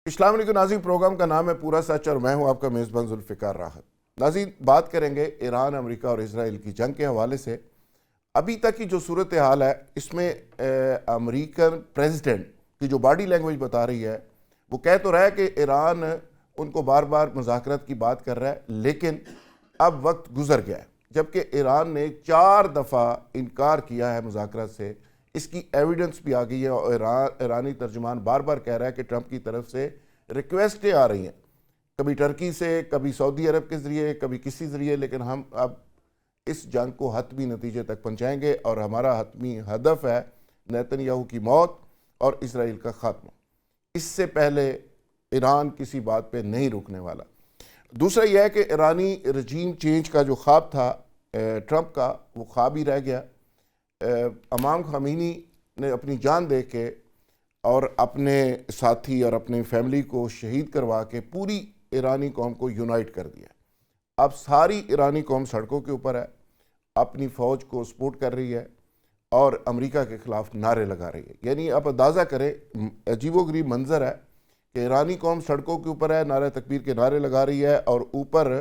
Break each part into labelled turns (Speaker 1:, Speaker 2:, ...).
Speaker 1: السلام علیکم ناظرین، پروگرام کا نام ہے پورا سچ اور میں ہوں آپ کا میزبان ذوالفقار راحت۔ ناظرین، بات کریں گے ایران، امریکہ اور اسرائیل کی جنگ کے حوالے سے۔ ابھی تک کی جو صورتحال ہے اس میں امریکن پریزیڈنٹ کی جو باڈی لینگویج بتا رہی ہے، وہ کہہ تو رہا ہے کہ ایران ان کو بار بار مذاکرات کی بات کر رہا ہے، لیکن اب وقت گزر گیا ہے، جبکہ ایران نے 4 دفعہ انکار کیا ہے مذاکرات سے۔ اس کی ایویڈنس بھی آ گئی ہے اور ایرانی ترجمان بار بار کہہ رہا ہے کہ ٹرمپ کی طرف سے ریکویسٹیں آ رہی ہیں، کبھی ٹرکی سے، کبھی سعودی عرب کے ذریعے، کبھی کسی ذریعے، لیکن ہم اب اس جنگ کو حتمی نتیجے تک پہنچائیں گے اور ہمارا حتمی ہدف ہے نیتن یاہو کی موت اور اسرائیل کا خاتمہ۔ اس سے پہلے ایران کسی بات پہ نہیں رکنے والا۔ دوسرا یہ ہے کہ ایرانی رجیم چینج کا جو خواب تھا ٹرمپ کا، وہ خواب ہی رہ گیا۔ امام خمینی نے اپنی جان دے کے اور اپنے ساتھی اور اپنی فیملی کو شہید کروا کے پوری ایرانی قوم کو یونائٹ کر دیا۔ اب ساری ایرانی قوم سڑکوں کے اوپر ہے، اپنی فوج کو سپورٹ کر رہی ہے اور امریکہ کے خلاف نعرے لگا رہی ہے۔ یعنی آپ اندازہ کریں، عجیب و غریب منظر ہے کہ ایرانی قوم سڑکوں کے اوپر ہے، نعرہ تکبیر کے نعرے لگا رہی ہے، اور اوپر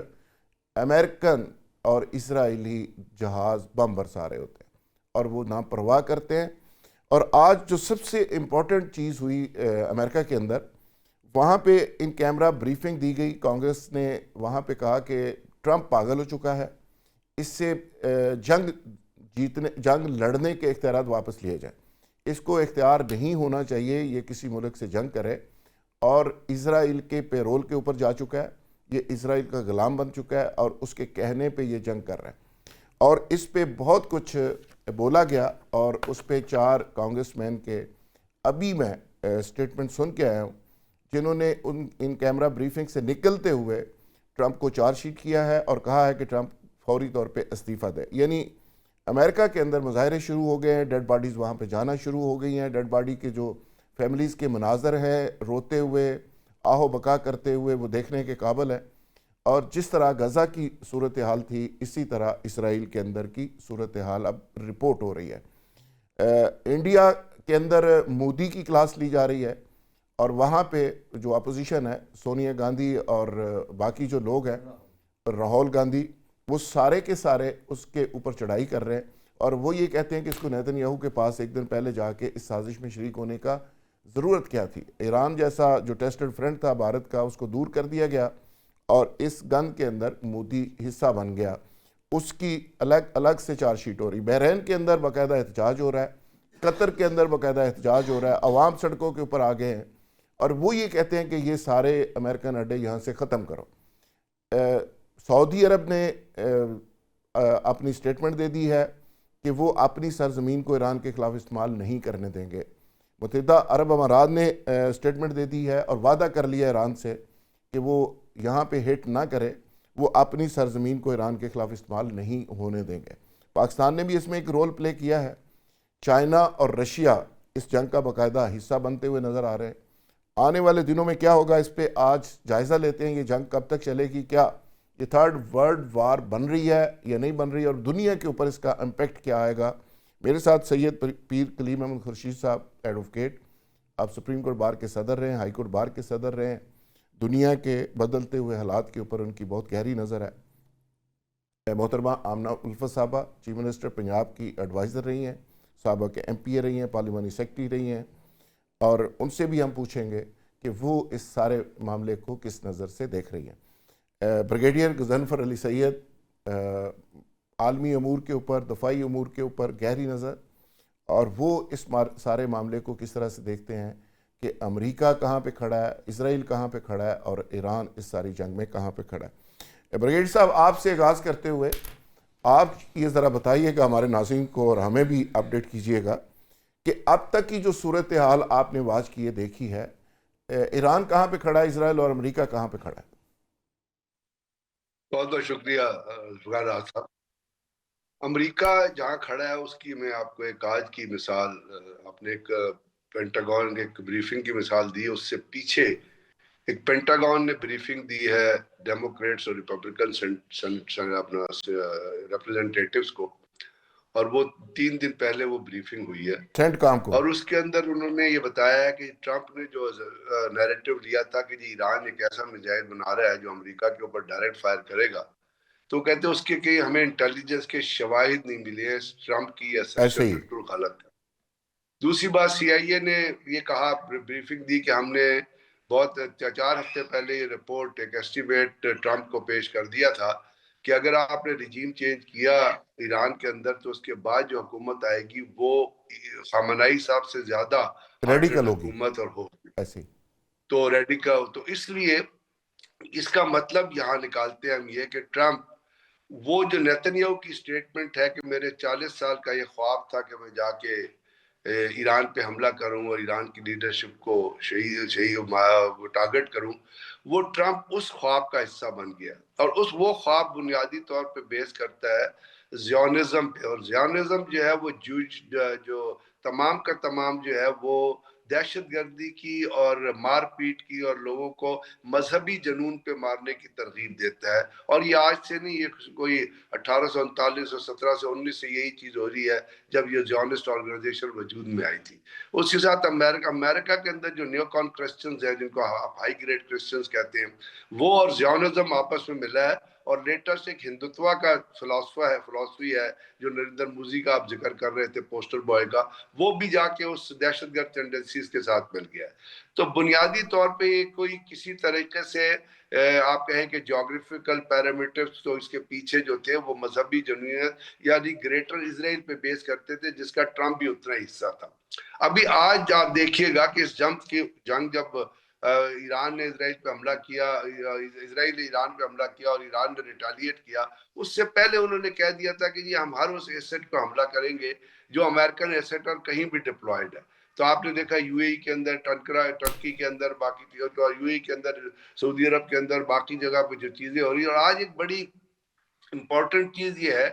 Speaker 1: امریکن اور اسرائیلی جہاز بم برسا رہے ہوتے ہیں اور وہ نا پرواہ کرتے ہیں۔ اور آج جو سب سے امپورٹنٹ چیز ہوئی امریکہ کے اندر، وہاں پہ ان کیمرہ بریفنگ دی گئی۔ کانگریس نے وہاں پہ کہا کہ ٹرمپ پاگل ہو چکا ہے، اس سے جنگ لڑنے کے اختیارات واپس لیے جائیں، اس کو اختیار نہیں ہونا چاہیے یہ کسی ملک سے جنگ کرے، اور اسرائیل کے پیرول کے اوپر جا چکا ہے، یہ اسرائیل کا غلام بن چکا ہے اور اس کے کہنے پہ یہ جنگ کر رہا ہے۔ اور اس پہ بہت کچھ بولا گیا اور اس پہ 4 کانگریس مین کے ابھی میں سٹیٹمنٹ سن کے آیا ہوں، جنہوں نے ان کیمرہ بریفنگ سے نکلتے ہوئے ٹرمپ کو چارج شیٹ کیا ہے اور کہا ہے کہ ٹرمپ فوری طور پہ استعفیٰ دے۔ یعنی امریکہ کے اندر مظاہرے شروع ہو گئے ہیں، ڈیڈ باڈیز وہاں پہ جانا شروع ہو گئی ہیں، ڈیڈ باڈی کے جو فیملیز کے مناظر ہیں روتے ہوئے، آہ و بکا کرتے ہوئے، وہ دیکھنے کے قابل ہے۔ اور جس طرح غزہ کی صورتحال تھی، اسی طرح اسرائیل کے اندر کی صورتحال اب رپورٹ ہو رہی ہے۔ انڈیا کے اندر مودی کی کلاس لی جا رہی ہے اور وہاں پہ جو اپوزیشن ہے، سونیا گاندھی اور باقی جو لوگ ہیں، راہل گاندھی، وہ سارے کے سارے اس کے اوپر چڑھائی کر رہے ہیں اور وہ یہ کہتے ہیں کہ اس کو نیتن یاہو کے پاس ایک دن پہلے جا کے اس سازش میں شریک ہونے کا ضرورت کیا تھی۔ ایران جیسا جو ٹیسٹڈ فرینڈ تھا بھارت کا، اس کو دور کر دیا گیا اور اس گن کے اندر مودی حصہ بن گیا۔ اس کی الگ الگ سے چارج شیٹ ہو رہی۔ بحرین کے اندر باقاعدہ احتجاج ہو رہا ہے، قطر کے اندر باقاعدہ احتجاج ہو رہا ہے، عوام سڑکوں کے اوپر آ گئے ہیں اور وہ یہ کہتے ہیں کہ یہ سارے امریکن اڈے یہاں سے ختم کرو۔ سعودی عرب نے اپنی سٹیٹمنٹ دے دی ہے کہ وہ اپنی سرزمین کو ایران کے خلاف استعمال نہیں کرنے دیں گے۔ متحدہ عرب امارات نے سٹیٹمنٹ دے دی ہے اور وعدہ کر لیا ایران سے کہ وہ یہاں پہ ہٹ نہ کرے، وہ اپنی سرزمین کو ایران کے خلاف استعمال نہیں ہونے دیں گے۔ پاکستان نے بھی اس میں ایک رول پلے کیا ہے۔ چائنا اور رشیا اس جنگ کا باقاعدہ حصہ بنتے ہوئے نظر آ رہے ہیں۔ آنے والے دنوں میں کیا ہوگا، اس پہ آج جائزہ لیتے ہیں۔ یہ جنگ کب تک چلے گی، کیا یہ 3rd ورلڈ وار بن رہی ہے یا نہیں بن رہی ہے، اور دنیا کے اوپر اس کا امپیکٹ کیا آئے گا۔ میرے ساتھ سید پیر کلیم احمد خورشید صاحب، ایڈوکیٹ، آپ سپریم کورٹ بار کے صدر رہے ہیں، ہائی کورٹ بار کے صدر رہے ہیں۔ دنیا کے بدلتے ہوئے حالات کے اوپر ان کی بہت گہری نظر ہے۔ محترمہ آمنہ الفت صاحبہ، چیف منسٹر پنجاب کی ایڈوائزر رہی ہیں، صاحبہ کے MP رہی ہیں، پارلیمانی سیکرٹری رہی ہیں، اور ان سے بھی ہم پوچھیں گے کہ وہ اس سارے معاملے کو کس نظر سے دیکھ رہی ہیں۔ بریگیڈیئر غضنفر علی سید، عالمی امور کے اوپر، دفاعی امور کے اوپر گہری نظر، اور وہ اس سارے معاملے کو کس طرح سے دیکھتے ہیں کہ امریکہ کہاں پہ کھڑا ہے، اسرائیل کہاں پہ کھڑا ہے اور ایران اس ساری جنگ میں کہاں پہ کھڑا ہے۔ بریگیڈیئر صاحب، آپ سے آغاز کرتے ہوئے آپ یہ ذرا بتائیے گا ہمارے ناظرین کو، اور ہمیں بھی اپڈیٹ کیجئے گا کہ اب تک کی جو صورتحال آپ نے واچ کی ہے، دیکھی ہے، ایران کہاں پہ کھڑا ہے، اسرائیل اور امریکہ کہاں پہ کھڑا ہے؟
Speaker 2: بہت بہت شکریہ فقار راحت صاحب۔ امریکہ جہاں کھڑا ہے اس کی میں آپ کو ایک آج کی مثال، آپ نے ایک پینٹاگون ایک بریفنگ کی مثال دی، اس سے پیچھے ایک پینٹاگون نے بریفنگ دی ہے ڈیموکریٹس اور ریپبلکن اپنا ریپرزنٹیٹیوز کو، اور وہ 3 دن پہلے وہ بریفنگ ہوئی ہے
Speaker 1: سینٹ کام کو،
Speaker 2: اور اس کے اندر انہوں نے یہ بتایا ہے کہ ٹرمپ نے جو نیریٹو لیا تھا کہ جی ایران ایک ایسا میزائل بنا رہا ہے جو امریکہ کے اوپر ڈائریکٹ فائر کرے گا، تو کہتے ہیں اس کے کہ ہمیں انٹیلیجنس کے شواہد نہیں ملے ہیں، ٹرمپ کی یہ
Speaker 1: ایسے
Speaker 2: اسرشن
Speaker 1: ہی
Speaker 2: بالکل غلط ہے۔ دوسری بات سی آئی اے نے یہ کہا، بریفنگ دی کہ ہم نے بہت 4 ہفتے پہلے یہ رپورٹ ایک ایسٹیمیٹ ٹرمپ کو پیش کر دیا تھا کہ اگر آپ نے رجیم چینج کیا ایران کے اندر تو اس کے بعد جو حکومت آئے گی وہ خامنائی صاحب سے زیادہ ہارڈ
Speaker 1: ریڈیکل ہوگی
Speaker 2: حکومت اور ہوگی،
Speaker 1: ایسے ہی۔
Speaker 2: تو ریڈیکل، تو اس لیے اس کا مطلب یہاں نکالتے ہیں ہم یہ کہ ٹرمپ وہ جو نیتنیاہو کی سٹیٹمنٹ ہے کہ میرے 40 سال کا یہ خواب تھا کہ میں جا کے ایران پہ حملہ کروں اور ایران کی لیڈرشپ کو شہید ٹارگٹ کروں، وہ ٹرمپ اس خواب کا حصہ بن گیا، اور وہ خواب بنیادی طور پہ بیس کرتا ہے زیونزم پہ، اور زیونزم جو ہے وہ جو تمام کا تمام جو ہے وہ دہشت گردی کی اور مار پیٹ کی اور لوگوں کو مذہبی جنون پہ مارنے کی ترغیب دیتا ہے، اور یہ آج سے نہیں، یہ کوئی 1839 اور 1719 سے یہی چیز ہو رہی ہے جب یہ زیونسٹ آرگنائزیشن وجود میں آئی تھی۔ اس کے ساتھ امریکہ کے اندر جو نیو کان کرسچنز ہیں جن کو آپ ہائی گریڈ کرسچنز کہتے ہیں، وہ اور زیونزم آپس میں ملا ہے، اور لیٹر سے ایک ہندوتوا کا فلسفی ہے جو نریندر مودی کا آپ ذکر کر رہے تھے پوسٹر بوائے کا، وہ بھی جا کے اس دہشت گرد ٹینڈنسیز کے ساتھ مل گیا ہے۔ تو بنیادی طور پہ یہ کوئی کسی طریقے سے آپ کہیں کہ جیوگرافیکل پیرامیٹرز تو اس کے پیچھے جو تھے وہ مذہبی جنونیت یعنی گریٹر اسرائیل پہ بیس کرتے تھے، جس کا ٹرمپ بھی اتنا حصہ تھا۔ ابھی آج آپ دیکھیے گا کہ اس جنگ جب ایران نے اسرائیل پہ حملہ کیا، اسرائیل نے ایران پہ حملہ کیا اور ایران نے ریٹالیٹ کیا، اس سے پہلے انہوں نے کہہ دیا تھا کہ جی ہم ہر اس ایسٹ پہ حملہ کریں گے جو امریکن ایسٹ اور کہیں بھی ڈپلائیڈ ہے۔ تو آپ نے دیکھا یو اے ای کے اندر ٹرکی کے اندر، باقی یو اے ای کے اندر، سعودی عرب کے اندر، باقی جگہ پہ جو چیزیں ہو رہی ہیں۔ اور آج ایک بڑی امپورٹنٹ چیز یہ ہے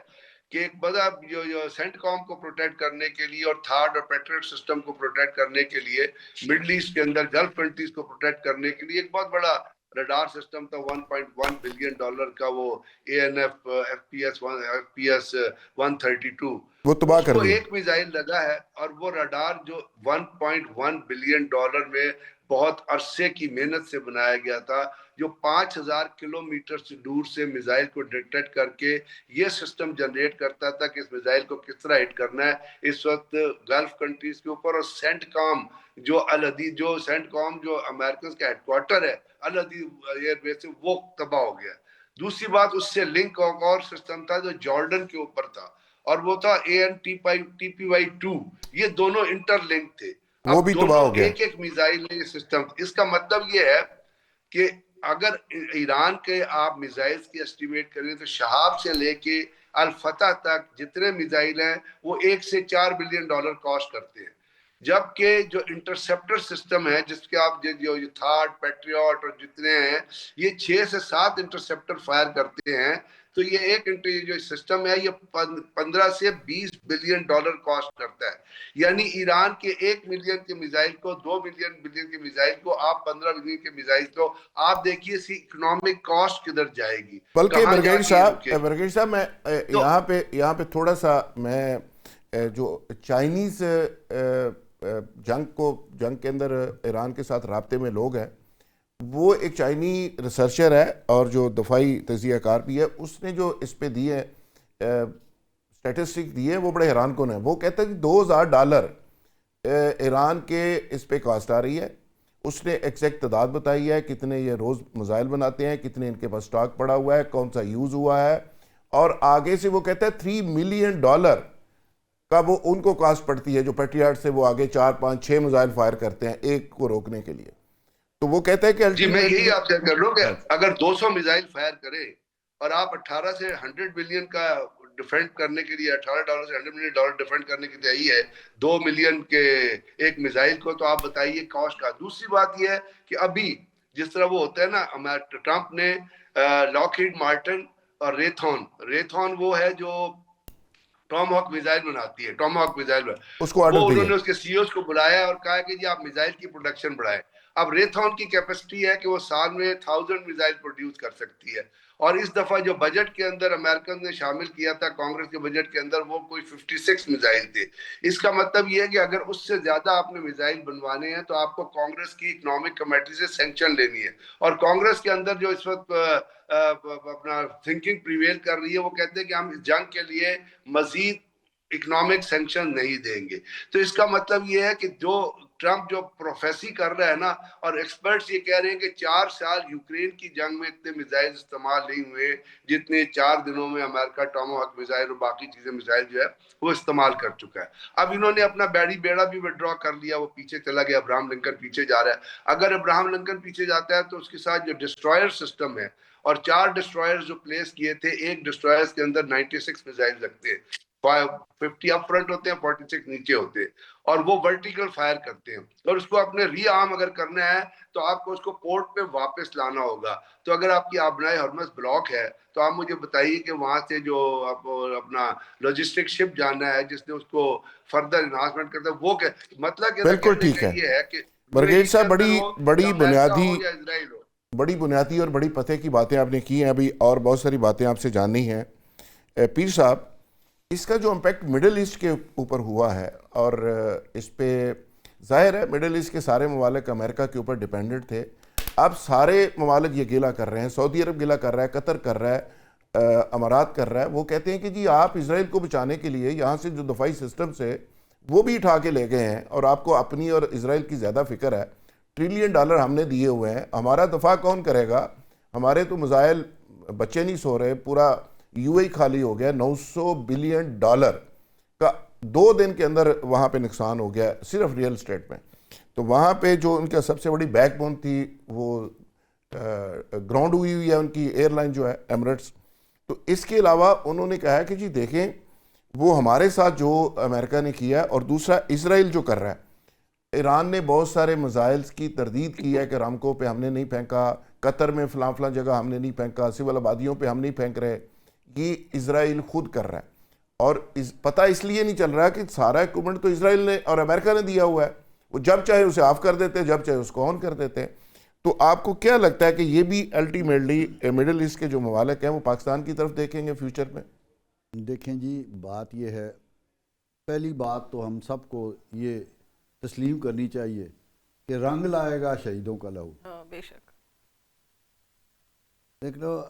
Speaker 2: کہ ایک بڑا جو سینٹ کام کو پروٹیکٹ کرنے کے لیے اور تھارڈ اور پیٹریٹ سسٹم کو پروٹیکٹ کرنے کے لیے، مڈل ایسٹ کے اندر گلف کنٹریز کو پروٹیکٹ کرنے کے لیے ایک بہت بڑا ریڈار سسٹم تھا، $1.1 بلین کا، وہ اے این ایف پی ایس 132،
Speaker 1: وہ تباہ
Speaker 2: اس
Speaker 1: کر
Speaker 2: کو
Speaker 1: دی۔
Speaker 2: ایک میزائل لگا ہے، اور وہ ریڈار جو $1.1 بلین میں بہت عرصے کی محنت سے بنایا گیا تھا، جو 5000 کلومیٹر سے دور سے میزائل کو ڈیٹیکٹ کر کے یہ سسٹم جنریٹ کرتا تھا کہ اس میزائل کو کس طرح ہٹ کرنا ہے اس وقت گلف کنٹریز کے اوپر۔ اور سینٹ کام جو امریکنز کا ہیڈ کوارٹر ہے الحدید ایئر بیس سے، وہ تباہ ہو گیا۔ دوسری بات، اس سے لنک اور سسٹم تھا جو جارڈن کے اوپر تھا، اور وہ تھا AN/TPY-2، یہ دونوں انٹر لنک تھے۔
Speaker 1: وہ
Speaker 2: اب
Speaker 1: بھی تباہ
Speaker 2: دونوں
Speaker 1: ہو گیا۔
Speaker 2: ایک میزائل نے یہ سسٹم، اس کا مطلب یہ ہے کہ اگر ایران کے آپ میزائلز کی اسٹیمیٹ کریں تو شہاب سے لے کے الفتح تک جتنے میزائل ہیں وہ $1 سے $4 بلین کاسٹ کرتے ہیں، جبکہ جو انٹرسپٹر سسٹم ہے جس کے آپ جو تھارڈ، پیٹریوٹ اور جتنے ہیں، یہ 6 سے 7 انٹرسپٹر فائر کرتے ہیں۔ تو یہ ایک جو سسٹم ہے یہ 15 سے 20 بلین کاسٹ کرتا ہے، یعنی ایران کے 1 ملین کے میزائل کو، 2 بلین کے میزائل کو، آپ 15 بلین کے میزائل کو، آپ دیکھیے اس کی اکنامک کاسٹ کدھر جائے گی،
Speaker 1: بلکہ
Speaker 2: کہاں جا کے یہ رکے گی۔
Speaker 1: برگیش صاحب میں
Speaker 2: تو
Speaker 1: یہاں پہ تھوڑا سا میں جو چائنیز جنگ کے اندر ایران کے ساتھ رابطے میں لوگ ہیں، وہ ایک چائنی ریسرچر ہے اور جو دفاعی تجزیہ کار بھی ہے، اس نے جو اس پہ دی ہے اسٹیٹسٹک دی ہے وہ بڑے حیران کن ہیں۔ وہ کہتا ہے کہ $2000 ایران کے اس پہ کاسٹ آ رہی ہے، اس نے ایکزیکٹ تعداد بتائی ہے کتنے یہ روز میزائل بناتے ہیں، کتنے ان کے پاس سٹاک پڑا ہوا ہے، کون سا یوز ہوا ہے، اور آگے سے وہ کہتا ہے $3 ملین کا وہ ان کو کاسٹ پڑتی ہے جو پیٹریاٹ سے وہ آگے 4 5 6 میزائل فائر کرتے ہیں ایک کو روکنے کے لیے۔ تو وہ کہتا ہے کہ
Speaker 2: جی میں یہی
Speaker 1: الٹیمیٹلی
Speaker 2: آپ سے کر لوں کہ اگر 200 میزائل فائر کرے اور آپ 18 سے 100 بلین کا ڈیفینڈ کرنے کے لیے، $18 سے $100 ملین ڈیفینڈ کرنے کی تیاری ہے 2 ملین کے ایک میزائل کو، تو آپ بتائیے کاسٹ کا۔ دوسری بات یہ ہے کہ ابھی جس طرح وہ ہوتا ہے نا، ٹرمپ نے لاکہیڈ مارٹن اور ریتھون وہ ہے جو ٹام ہاک میزائل بناتی ہے، ٹام ہاک میزائل،
Speaker 1: اس کو آرڈر
Speaker 2: وہ انہوں
Speaker 1: دیے۔
Speaker 2: نے اس کے سی اوز کو بلایا اور کہا کہ جی آپ میزائل کی پروڈکشن بڑھائیں۔ اب ریتھون کی کیپیسٹی ہے کہ وہ سال میں 1000 میزائل پروڈیوس کر سکتی ہے، اور اس دفعہ جو بجٹ کے اندر امریکن نے شامل کیا تھا کانگریس کے بجٹ کے اندر وہ کوئی 56 میزائل تھے۔ اس کا مطلب یہ ہے کہ اگر اس سے زیادہ آپ نے میزائل بنوانے ہیں تو آپ کو کانگریس کی اکنامک کمیٹی سے سینکشن لینی ہے، اور کانگریس کے اندر جو اس وقت اپنا تھنکنگ پریویل کر رہی ہے وہ کہتے ہیں کہ ہم اس جنگ کے لیے مزید اکنامک سینکشن نہیں دیں گے۔ تو اس کا مطلب یہ ہے کہ جو ٹرمپ جو پروفیسی کر رہا ہے نا، اور ایکسپرٹس یہ کہہ رہے ہیں کہ 4 سال یوکرین کی جنگ میں اتنے میزائل استعمال نہیں ہوئے جتنے 4 دنوں میں امریکہ ٹاماہاک میزائل اور باقی چیزیں میزائل جو ہے وہ استعمال کر چکا ہے۔ اب انہوں نے اپنا بیڑی بیڑا بھی وڈرا کر لیا، وہ پیچھے چلا گیا، ابراہم لنکن پیچھے جا رہا ہے۔ اگر ابراہم لنکن پیچھے جاتا ہے تو اس کے ساتھ جو ڈسٹرائر سسٹم ہے، اور 4 ڈسٹرائر جو پلیس کیے تھے، ایک ڈسٹرائر کے اندر 96 میزائل رکھتے ہیں، 50 اپ فرنٹ ہوتے ہیں، 46 نیچے ہوتے ہیں، اور وہ ورٹیکل فائر کرتے ہیں، اور اس کو اپنے ری آرم اگر کرنا ہے تو آپ کو اس کو پورٹ پہ واپس لانا ہوگا۔ تو اگر آپ کی آبنائے ہرمز بلاک ہے تو آپ مجھے بتائیے کہ وہاں سے جو اپنا لاجسٹک شپ جانا ہے جس نے اس کو فردر انہانسمنٹ کرتا ہے، وہ مطلب
Speaker 1: بالکل ٹھیک ہے
Speaker 2: یہ ہے کہ
Speaker 1: برگیڈ صاحب، بڑی بنیادی اور بڑی پتے کی باتیں آپ نے کی ہیں، ابھی اور بہت ساری باتیں آپ سے جاننی ہیں۔ پیر صاحب، اس کا جو امپیکٹ مڈل ایسٹ کے اوپر ہوا ہے، اور اس پہ ظاہر ہے مڈل ایسٹ کے سارے ممالک امریکہ کے اوپر ڈیپینڈنٹ تھے، اب سارے ممالک یہ گیلا کر رہے ہیں، سعودی عرب گیلا کر رہا ہے، قطر کر رہا ہے، امارات کر رہا ہے، وہ کہتے ہیں کہ جی آپ اسرائیل کو بچانے کے لیے یہاں سے جو دفاعی سسٹم سے وہ بھی اٹھا کے لے گئے ہیں، اور آپ کو اپنی اور اسرائیل کی زیادہ فکر ہے، $1 ٹریلین ہم نے دیے ہوئے ہیں، ہمارا دفاع کون کرے گا؟ ہمارے تو میزائل بچے نہیں سو رہے، پورا یو اے خالی ہو گیا، $900 بلین کا 2 دن کے اندر وہاں پہ نقصان ہو گیا صرف ریئل اسٹیٹ میں۔ تو وہاں پہ جو ان کا سب سے بڑی بیک بون تھی وہ گراؤنڈ ہوئی ہے، ان کی ایئر لائن جو ہے ایمریٹس۔ تو اس کے علاوہ انہوں نے کہا ہے کہ جی دیکھیں وہ ہمارے ساتھ جو امریکہ نے کیا ہے، اور دوسرا اسرائیل جو کر رہا ہے، ایران نے بہت سارے میزائلز کی تردید کی ہے کہ رامکو پہ ہم نے نہیں پھینکا، قطر میں فلاں جگہ ہم نے نہیں پھینکا، سول آبادیوں پہ ہم نہیں پھینک رہے، یہ اسرائیل خود کر رہا ہے۔ اور پتہ اس لیے نہیں چل رہا کہ سارا ایکوپمنٹ تو اسرائیل نے اور امریکہ نے دیا ہوا ہے، وہ جب چاہے اسے آف کر دیتے، جب چاہے اس کو آن کر دیتے۔ تو آپ کو کیا لگتا ہے کہ یہ بھی الٹیمیٹلی مڈل ایسٹ کے جو ممالک ہیں وہ پاکستان کی طرف دیکھیں گے فیوچر میں؟
Speaker 3: دیکھیں جی، بات یہ ہے، پہلی بات تو ہم سب کو یہ تسلیم کرنی چاہیے کہ رنگ لائے گا شہیدوں کا لہو۔
Speaker 4: بے شک۔
Speaker 3: دیکھ لو،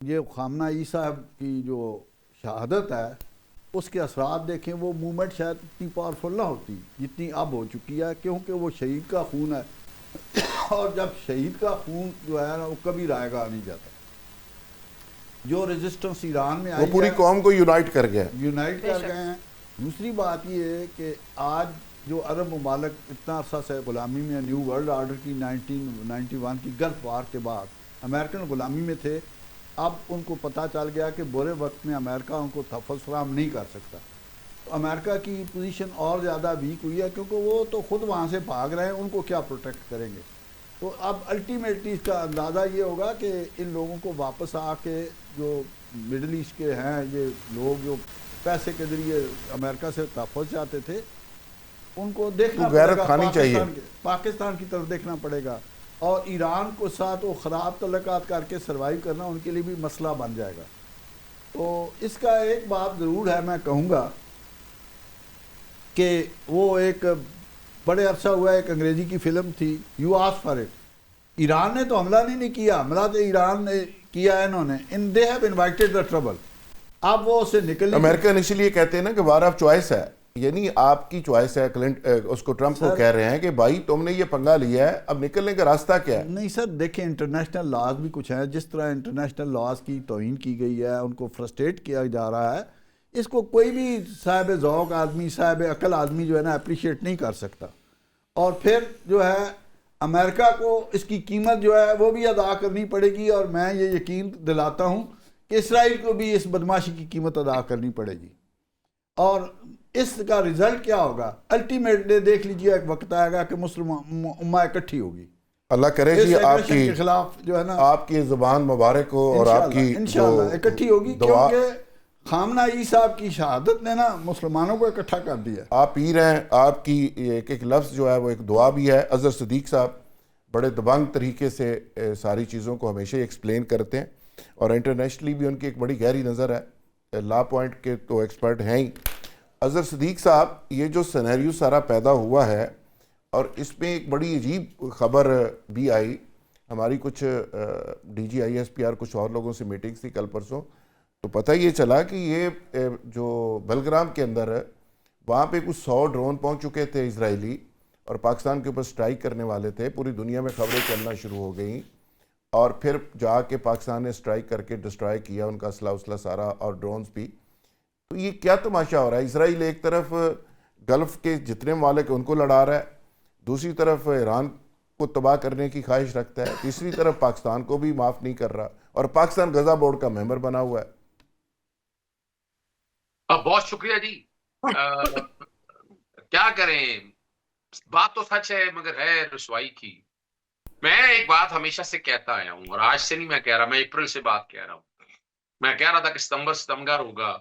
Speaker 3: یہ خامنہ ای صاحب کی جو شہادت ہے اس کے اثرات دیکھیں، وہ موومنٹ شاید اتنی پاورفل نہ ہوتی جتنی اب ہو چکی ہے، کیونکہ وہ شہید کا خون ہے، اور جب شہید کا خون جو ہے نا وہ کبھی رائے گا نہیں جاتا۔ جو ریزسٹنس ایران میں آئی
Speaker 1: وہ پوری قوم کو یونائٹ کر گئے
Speaker 3: ہیں۔ دوسری بات یہ ہے کہ آج جو عرب ممالک اتنا عرصہ سے غلامی میں، نیو ورلڈ آرڈر کی 1991 کی گلف وار کے بعد امریکن غلامی میں تھے، اب ان کو پتہ چل گیا کہ برے وقت میں امریکہ ان کو تحفظ فراہم نہیں کر سکتا۔ تو امریکہ کی پوزیشن اور زیادہ ویک ہوئی ہے، کیونکہ وہ تو خود وہاں سے بھاگ رہے ہیں، ان کو کیا پروٹیکٹ کریں گے۔ تو اب الٹیمیٹلی اس کا اندازہ یہ ہوگا کہ ان لوگوں کو واپس آ کے، جو مڈل ایسٹ کے ہیں یہ لوگ جو پیسے کے ذریعے امریکہ سے تحفظ چاہتے تھے، ان کو دیکھنا پڑے گا، پاکستان کی طرف دیکھنا پڑے گا، اور ایران کو ساتھ وہ خراب تعلقات کر کے سروائیو کرنا ان کے لیے بھی مسئلہ بن جائے گا۔ تو اس کا ایک بات ضرور ہے، میں کہوں گا کہ وہ ایک بڑے عرصہ ہوا ایک انگریزی کی فلم تھی، you ask for it. Iran نے تو حملہ نہیں کیا، حملہ تو ایران نے کیا ہے، انہوں نے they have invited the trouble. اب وہ اسے نکل،
Speaker 1: امریکن اسی لیے کہتے ہیں نا کہ وار آف چوائس ہے، یعنی آپ کی چوائس ہے۔ اس کو ٹرمپ کو کہہ رہے ہیں کہ بھائی تم نے یہ پنگا لیا ہے، اب نکلنے کا راستہ کیا ہے؟
Speaker 3: نہیں سر، دیکھیں انٹرنیشنل لاز بھی کچھ ہیں، جس طرح انٹرنیشنل لاز کی توہین کی گئی ہے، ان کو فرسٹریٹ کیا جا رہا ہے، اس کو کوئی بھی صاحب ذوق آدمی، صاحب عقل آدمی جو ہے نا اپریشیٹ نہیں کر سکتا۔ اور پھر جو ہے امریکہ کو اس کی قیمت جو ہے وہ بھی ادا کرنی پڑے گی، اور میں یہ یقین دلاتا ہوں کہ اسرائیل کو بھی اس بدماشی کی قیمت ادا کرنی پڑے گی۔ اور اس کا رزلٹ کیا ہوگا؟ الٹیمیٹلی دیکھ لیجیے، ایک وقت آئے گا کہ مسلم امہ اکٹھی ہوگی۔
Speaker 1: اللہ کرے جی آپ کی
Speaker 3: خلاف جو ہے نا
Speaker 1: آپ کی زبان مبارک ہو، اور آپ کی
Speaker 3: انشاءاللہ اکٹھی ہوگی، کیونکہ خامنہ ای صاحب کی شہادت نے نا مسلمانوں کو اکٹھا کر دیا۔
Speaker 1: آپ پیر ہیں، آپ کی ایک ایک لفظ جو ہے وہ ایک دعا بھی ہے۔ اظہر صدیق صاحب بڑے دبنگ طریقے سے ساری چیزوں کو ہمیشہ ایکسپلین کرتے ہیں، اور انٹرنیشنلی بھی ان کی ایک بڑی گہری نظر ہے، لا پوائنٹ کے تو ایکسپرٹ ہیں ہی۔ اظہر صدیق صاحب، یہ جو سینیریو سارا پیدا ہوا ہے، اور اس میں ایک بڑی عجیب خبر بھی آئی، ہماری کچھ D G I S P R کچھ اور لوگوں سے میٹنگز تھی کل پرسوں، تو پتہ یہ چلا کہ یہ جو بلگرام کے اندر ہے وہاں پہ کچھ 100 ڈرون پہنچ چکے تھے اسرائیلی، اور پاکستان کے اوپر سٹرائک کرنے والے تھے۔ پوری دنیا میں خبریں چلنا شروع ہو گئیں، اور پھر جا کے پاکستان نے سٹرائک کر کے ڈسٹرائے کیا ان کا اسلحہ سارا اور ڈرونز بھی۔ تو یہ کیا تماشا ہو رہا ہے؟ اسرائیل ایک طرف گلف کے جتنے ممالک ان کو لڑا رہا ہے، دوسری طرف ایران کو تباہ کرنے کی خواہش رکھتا ہے، تیسری طرف پاکستان کو بھی معاف نہیں کر رہا، اور پاکستان غزہ بورڈ کا ممبر بنا ہوا ہے۔
Speaker 4: بہت شکریہ جی۔ کیا کریں، بات تو سچ ہے مگر ہے رسوائی کی۔ میں ایک بات ہمیشہ سے کہتا آیا ہوں، اور آج سے نہیں میں کہہ رہا، میں اپریل سے بات کہہ رہا ہوں۔ میں کہہ رہا تھا کہ ستمبر ہوگا۔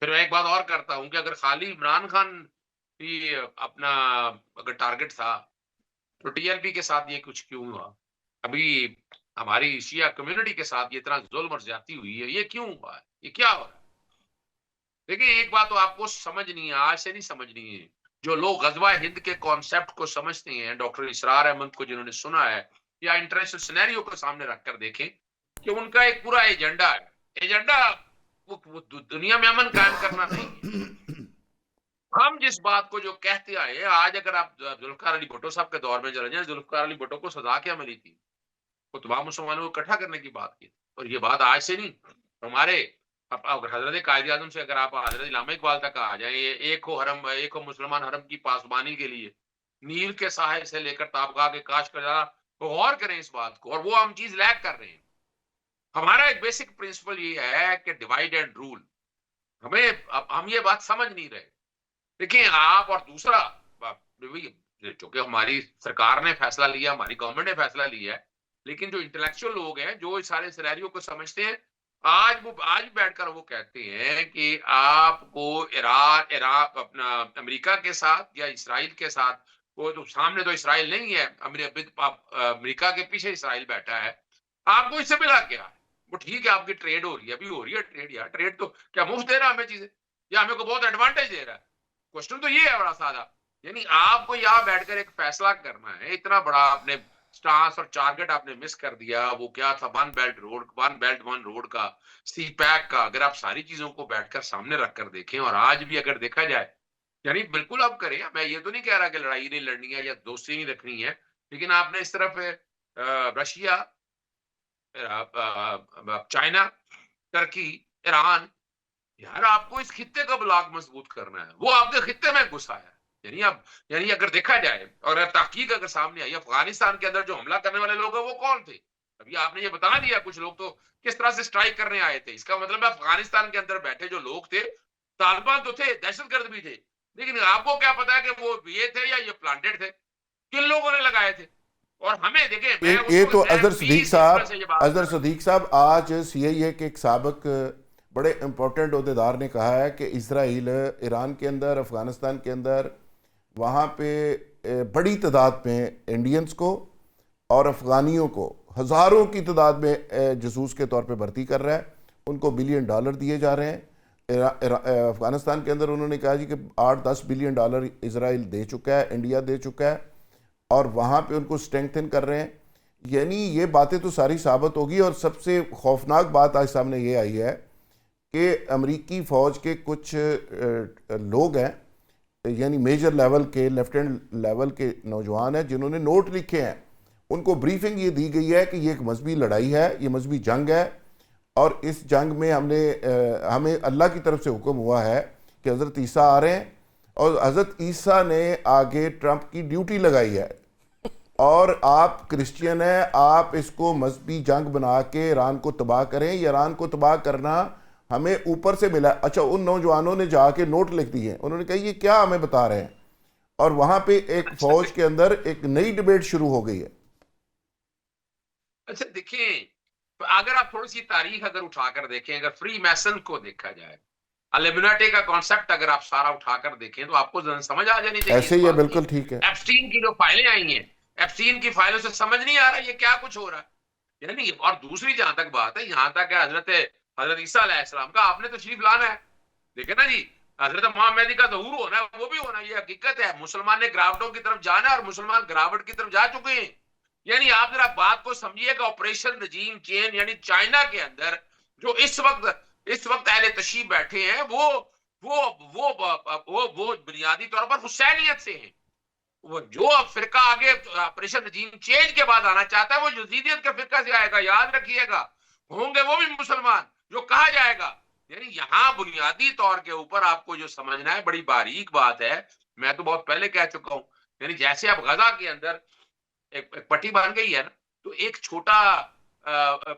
Speaker 4: پھر میں ایک بات اور کرتا ہوں کہ اگر خالی عمران خان بھی اپنا اگر ٹارگٹ تھا تو ٹی ایل پی کے ساتھ یہ کچھ کیوں ہوا؟ ابھی ہماری شیعہ کمیونٹی کے ساتھ یہ اتنا ظلم اور زیادتی ہوئی ہے، یہ کیوں ہوا ہے؟ یہ کیا ہو رہا ہے؟ دیکھیں، ایک بات تو آپ کو سمجھنی ہے، آج سے نہیں سمجھنی ہے۔ جو لوگ غزوہ ہند کے کانسیپٹ کو سمجھتے ہیں، ڈاکٹر اسرار احمد کو جنہوں نے سنا ہے، یا انٹرنیشنل سینیریو کو سامنے رکھ کر دیکھیں کہ ان کا ایک پورا ایجنڈا ہے۔ ایجنڈا وہ دنیا میں امن قائم کرنا نہیں ہے۔ ہم جس بات کو جو کہتے آئے، آج اگر آپ ذوالفقار علی بھٹو صاحب کے دور میں چلے جائیں، ذوالفقار علی بھٹو کو سزا کیا ملی تھی؟ وہ تمام مسلمانوں کو اکٹھا کرنے کی بات کی، اور یہ بات آج سے نہیں، ہمارے حضرت قائد اعظم سے اگر آپ حضرت علامہ اقبال تک آ جائیں، ایک ہو حرم، ایک ہو مسلمان حرم کی پاسبانی کے لیے، نیل کے ساحل سے لے کر تابغہ کے کاش کا جا، غور کریں اس بات کو، اور وہ ہم چیز لیک کر رہے ہیں۔ ہمارا ایک بیسک پرنسپل یہ ہے کہ ڈیوائڈ اینڈ رول، ہم یہ بات سمجھ نہیں رہے۔ دیکھیں آپ، اور دوسرا چونکہ ہماری سرکار نے فیصلہ لیا، ہماری گورنمنٹ نے فیصلہ لیا ہے، لیکن جو انٹلیکچوئل لوگ ہیں جو اس سارے سینیریو کو سمجھتے ہیں، آج بیٹھ کر وہ کہتے ہیں کہ آپ کو ایران اپنا امریکہ کے ساتھ یا اسرائیل کے ساتھ، وہ تو سامنے تو اسرائیل نہیں ہے، امریکہ کے پیچھے اسرائیل بیٹھا ہے، آپ کو اس سے ملا کیا ہے؟ وہ ٹھیک ہے آپ کی ٹریڈ ہو رہی ہے، ابھی ہو رہی ہے ٹریڈ، یا ٹریڈ تو کیا مفت دے رہا ہے ہمیں چیزیں، یا ہمیں کو بہت ایڈوانٹیج دے رہا ہے؟ کوشچن تو یہ ہے بڑا سادہ، یعنی آپ کو یہاں بیٹھ کر ایک فیصلہ کرنا ہے۔ اتنا بڑا آپ نے سٹانس اور ٹارگٹ آپ نے مس کر دیا، وہ کیا تھا، ون بیلٹ ون روڈ کا، سی پیک کا۔ اگر آپ ساری چیزوں کو بیٹھ کر سامنے رکھ کر دیکھیں، اور آج بھی اگر دیکھا جائے، یعنی بالکل آپ کریں، میں یہ تو نہیں کہہ رہا کہ لڑائی نہیں لڑنی ہے یا دوستی نہیں رکھنی ہے، لیکن آپ نے اس طرف رشیا، چائنا، ترکی، ایران، یار آپ کو اس خطے کا بلاک مضبوط کرنا ہے، وہ آپ کے خطے میں گھسا ہے۔ یعنی اگر دیکھا جائے، اور تحقیق اگر سامنے آئی، افغانستان کے اندر جو حملہ کرنے والے لوگ ہیں وہ کون تھے؟ ابھی آپ نے یہ بتا دیا، کچھ لوگ تو کس طرح سے سٹرائک کرنے آئے تھے۔ اس کا مطلب ہے افغانستان کے اندر بیٹھے جو لوگ تھے، طالبان تو تھے، دہشت گرد بھی تھے، لیکن آپ کو کیا پتا ہے کہ وہ یہ تھے یا یہ پلانٹڈ تھے، کن لوگوں نے لگائے تھے؟ اور ہمیں دیکھیں،
Speaker 1: یہ تو اظہر صدیق صاحب آج سی آئی اے کے ایک سابق بڑے امپورٹنٹ عہدیدار نے کہا ہے کہ اسرائیل ایران کے اندر، افغانستان کے اندر، وہاں پہ بڑی تعداد میں انڈینز کو اور افغانیوں کو ہزاروں کی تعداد میں جاسوس کے طور پہ بھرتی کر رہا ہے، ان کو $1 بلین دیے جا رہے ہیں۔ افغانستان کے اندر انہوں نے کہا جی کہ $8-10 بلین اسرائیل دے چکا ہے، انڈیا دے چکا ہے، اور وہاں پہ ان کو سٹرینگتھن کر رہے ہیں۔ یعنی یہ باتیں تو ساری ثابت ہوگی، اور سب سے خوفناک بات آج سامنے یہ آئی ہے کہ امریکی فوج کے کچھ لوگ ہیں، یعنی میجر لیول کے، لیفٹیننٹ لیول کے نوجوان ہیں، جنہوں نے نوٹ لکھے ہیں، ان کو بریفنگ یہ دی گئی ہے کہ یہ ایک مذہبی لڑائی ہے، یہ مذہبی جنگ ہے، اور اس جنگ میں ہمیں اللہ کی طرف سے حکم ہوا ہے کہ حضرت عیسیٰ آ رہے ہیں، اور حضرت عیسیٰ نے آگے ٹرمپ کی ڈیوٹی لگائی ہے، اور آپ کرسچین ہیں، آپ اس کو مذہبی جنگ بنا کے ایران کو تباہ کریں۔ یہ ایران کو تباہ کرنا ہمیں اوپر سے ملا۔ اچھا، ان نوجوانوں نے جا کے نوٹ لکھ دیے، انہوں نے کہا یہ کیا ہمیں بتا رہے ہیں، اور وہاں پہ ایک فوج کے اندر ایک نئی ڈیبیٹ شروع ہو گئی ہے۔
Speaker 4: اچھا دیکھیں، اگر آپ تھوڑی سی تاریخ اگر اٹھا کر دیکھیں، اگر فری میسن کو دیکھا جائے، الومناٹی کا کانسیپٹ اگر آپ سارا اٹھا کر دیکھیں تو آپ کو سمجھ آ جانی چاہیے۔
Speaker 1: ایسے ہی ہے، بالکل ٹھیک ہے۔
Speaker 4: ایپسٹین کی جو فائلیں آئی ہیں، ایپسین کی فائلوں سے سمجھ نہیں آ رہا یہ کیا کچھ ہو رہا ہے. یعنی اور دوسری جہاں تک بات ہے، یہاں تک ہے حضرت عیسیٰ علیہ السلام کا آپ نے تشریف لانا ہے. دیکھیں نا جی، حضرت محمد کا ظہور ہونا ہے، وہ بھی ہونا، یہ حقیقت ہے. مسلمان نے گراوٹوں کی طرف جانا ہے اور مسلمان گراوٹ کی طرف جا چکے ہیں. یعنی آپ ذرا بات کو سمجھیے گا، آپریشن رجیم چین یعنی چائنا کے اندر جو اس وقت اہل تشیع بیٹھے ہیں وہ بنیادی طور پر حسینیت سے ہیں. وہ جو فرقہ آگے آپریشن رجیم چینج کے بعد آنا چاہتا ہے وہ یزیدیت کے فرقہ سے آئے گا. یاد رکھیے گا، ہوں گے وہ بھی مسلمان جو کہا جائے گا. یعنی یہاں بنیادی طور کے اوپر آپ کو جو سمجھنا ہے بڑی باریک بات ہے. میں تو بہت پہلے کہہ چکا ہوں، یعنی جیسے اب غزہ کے اندر ایک پٹی بن گئی ہے نا، تو ایک چھوٹا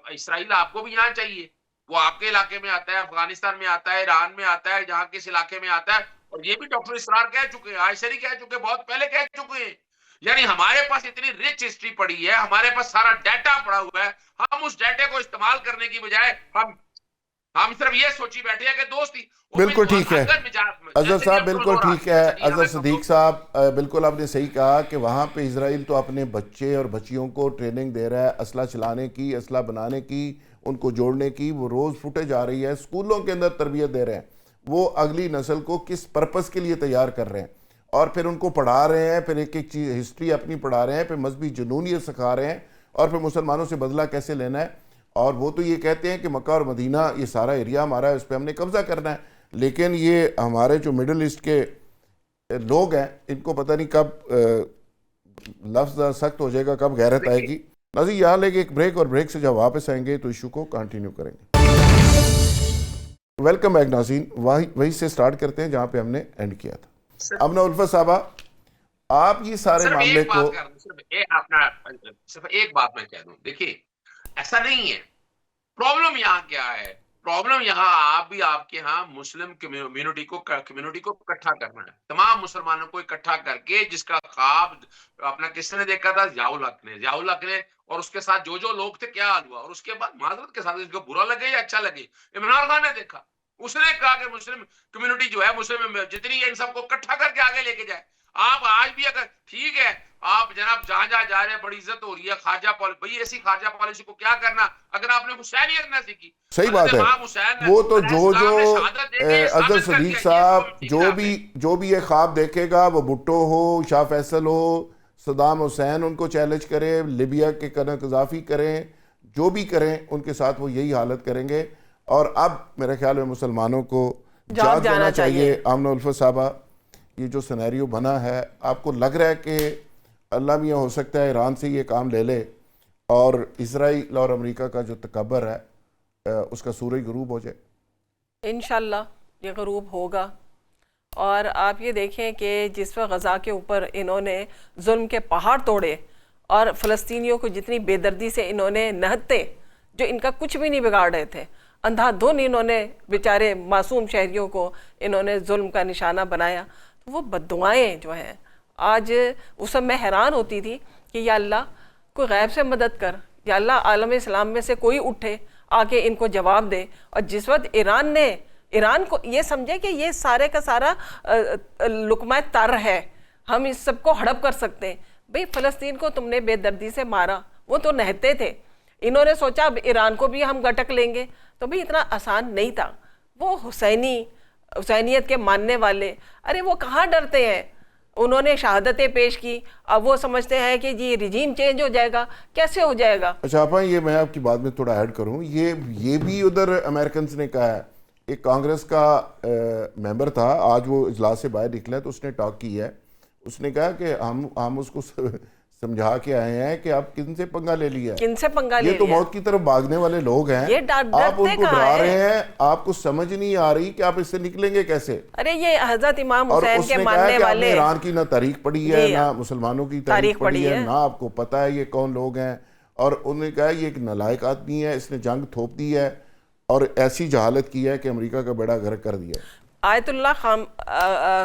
Speaker 4: اسرائیل آپ کو بھی یہاں چاہیے. وہ آپ کے علاقے میں آتا ہے، افغانستان میں آتا ہے، ایران میں آتا ہے، جہاں کس علاقے میں آتا ہے. اور یہ بھی ڈاکٹر اسرار کہہ چکے ہیں، عائشری کہہ چکے ہیں، بہت پہلے کہہ چکے ہیں. یعنی ہمارے پاس اتنی رچ ہسٹری پڑی ہے، ہمارے پاس سارا ڈیٹا پڑا ہوا ہے. ہم اس ڈیٹا کو استعمال کرنے کی بجائے ہم صرف یہ سوچی بیٹھے ہیں کہ دوستی.
Speaker 1: بالکل ٹھیک ہے اظہر صاحب، بالکل ٹھیک ہے اظہر صدیق صاحب، بالکل آپ نے صحیح کہا کہ وہاں پہ اسرائیل تو اپنے بچے اور بچیوں کو ٹریننگ دے رہا ہے اسلحہ چلانے کی، اسلحہ بنانے کی، ان کو جوڑنے کی. وہ روز فوٹیج آ رہی ہے، اسکولوں کے اندر تربیت دے رہے ہیں. وہ اگلی نسل کو کس پرپس کے لیے تیار کر رہے ہیں اور پھر ان کو پڑھا رہے ہیں، پھر ایک ایک چیز ہسٹری اپنی پڑھا رہے ہیں، پھر مذہبی جنونیت سکھا رہے ہیں، اور پھر مسلمانوں سے بدلہ کیسے لینا ہے. اور وہ تو یہ کہتے ہیں کہ مکہ اور مدینہ یہ سارا ایریا ہمارا ہے، اس پہ ہم نے قبضہ کرنا ہے. لیکن یہ ہمارے جو مڈل ایسٹ کے لوگ ہیں ان کو پتہ نہیں کب لفظ سخت ہو جائے گا، کب غیرت آئے گی. ناظرین یہاں لے کے ایک بریک، اور بریک سے جب واپس آئیں گے تو ایشو کو کنٹینیو کریں گے. ویلکم بیک ناظرین، وہی سے سٹارٹ کرتے ہیں جہاں پہ ہم نے اینڈ کیا تھا. امنہ الفت صاحبہ، آپ یہ سارے معاملے کو
Speaker 4: صرف ایک بات میں کہہ دوں، دیکھیے ایسا نہیں ہے. پرابلم یہاں کیا ہے؟ پرابلم یہاں آپ کے ہاں مسلم کمیونٹی کو اکٹھا کرنا ہے. تمام مسلمانوں کو اکٹھا کر کے، جس کا خواب اپنا کس نے دیکھا تھا؟ ضیاء الحق نے، اور اس کے ساتھ جو لوگ تھے کیا حال ہوا. اور اس کے بعد معذرت کے ساتھ اس کو برا لگے یا اچھا لگے، عمران خان نے دیکھا، اس نے کہا کہ مسلم کمیونٹی جو ہے، مسلم جتنی ہے ان سب کو اکٹھا کر کے آگے لے کے جائے. آپ آج بھی اگر ٹھیک ہے آپ جناب جہاں جا رہے ہیں، بڑی عزت ہو رہی ہے خارجہ پالیسی، بھئی ایسی خارجہ پالیسی کو کیا کرنا اگر آپ نے حسینیت نہ سیکھی.
Speaker 1: صحیح بات ہے. وہ تو جو اظہر صدیق صاحب جو بھی یہ خواب دیکھے گا، وہ بھٹو ہو، شاہ فیصل ہو، صدام حسین ان کو چیلنج کرے، لیبیا کے قذافی کریں، جو بھی کریں ان کے ساتھ وہ یہی حالت کریں گے. اور اب میرے خیال میں مسلمانوں کو جاگ جانا چاہیے. آمنہ الفت صاحبہ، یہ جو سینیریو بنا ہے، آپ کو لگ رہا ہے کہ اللہ میاں ہو سکتا ہے ایران سے یہ کام لے لے اور اسرائیل اور امریکہ کا جو تکبر ہے اس کا سورج غروب ہو جائے؟
Speaker 5: انشاءاللہ یہ غروب ہوگا. اور آپ یہ دیکھیں کہ جس وقت غزہ کے اوپر انہوں نے ظلم کے پہاڑ توڑے اور فلسطینیوں کو جتنی بے دردی سے انہوں نے نہتے، جو ان کا کچھ بھی نہیں بگاڑ رہے تھے، اندھا دھن انہوں نے بیچارے معصوم شہریوں کو انہوں نے ظلم کا نشانہ بنایا. وہ بددعائیں جو ہیں آج، اس وقت میں حیران ہوتی تھی کہ یا اللہ کوئی غیب سے مدد کر، یا اللہ عالم اسلام میں سے کوئی اٹھے آ کے ان کو جواب دے. اور جس وقت ایران کو یہ سمجھے کہ یہ سارے کا سارا لقمہ تر ہے، ہم اس سب کو ہڑپ کر سکتے ہیں. بھئی فلسطین کو تم نے بے دردی سے مارا، وہ تو نہتے تھے، انہوں نے سوچا اب ایران کو بھی ہم گٹک لیں گے. تو بھی اتنا آسان نہیں تھا. وہ حسینیت کے ماننے والے، ارے وہ کہاں ڈرتے ہیں؟ انہوں نے شہادتیں پیش کی، اب وہ سمجھتے ہیں کہ جی رجیم چینج ہو جائے گا. کیسے ہو جائے گا؟
Speaker 1: اچھا آپا، یہ میں آپ کی بات میں تھوڑا ایڈ کروں، یہ بھی ادھر امریکنز نے کہا ہے. ایک کانگریس کا ممبر تھا، آج وہ اجلاس سے باہر نکلا تو اس نے ٹاک کی ہے. اس نے کہا کہ ہم اس کو سمجھا کے آئے ہیں کہ آپ کن سے پنگا لے لیا ہے،
Speaker 5: کن سے پنگا لے لیا؟
Speaker 1: یہ تو موت کی طرف بھاگنے والے لوگ ہیں، آپ ان کو ڈرا رہے ہیں، آپ کو سمجھ نہیں آ رہی کہ آپ اس سے نکلیں گے کیسے.
Speaker 5: ارے یہ حضرت امام حسین کے ماننے
Speaker 1: والے، اور اس نے کہا کہ آپ نے
Speaker 5: والے
Speaker 1: ایران کی نہ تاریخ پڑھی ہے، نہ مسلمانوں کی تاریخ پڑھی ہے، نہ آپ کو پتہ ہے یہ کون لوگ ہیں. اور انہوں نے کہا یہ ایک نالائق آدمی ہے، اس نے جنگ تھوپ دی ہے اور ایسی جہالت کی ہے کہ امریکہ کا بیڑا غرق کر دیا.
Speaker 5: آیت اللہ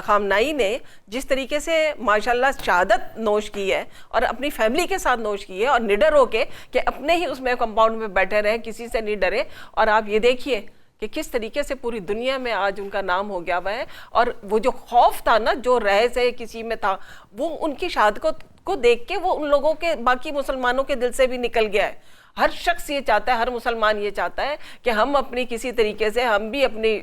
Speaker 5: خامنائی نے جس طریقے سے ماشاءاللہ شہادت نوش کی ہے اور اپنی فیملی کے ساتھ نوش کی ہے، اور نڈر ہو کے کہ اپنے ہی اس میں کمپاؤنڈ میں بیٹھے رہے، کسی سے نہیں ڈرے. اور آپ یہ دیکھیے کہ کس طریقے سے پوری دنیا میں آج ان کا نام ہو گیا ہوا ہے. اور وہ جو خوف تھا نا، جو رہے سے کسی میں تھا، وہ ان کی شہادت کو دیکھ کے وہ ان لوگوں کے باقی مسلمانوں کے دل سے بھی نکل گیا ہے. ہر شخص یہ چاہتا ہے, ہر مسلمان یہ چاہتا ہے کہ ہم اپنی کسی طریقے سے ہم بھی اپنی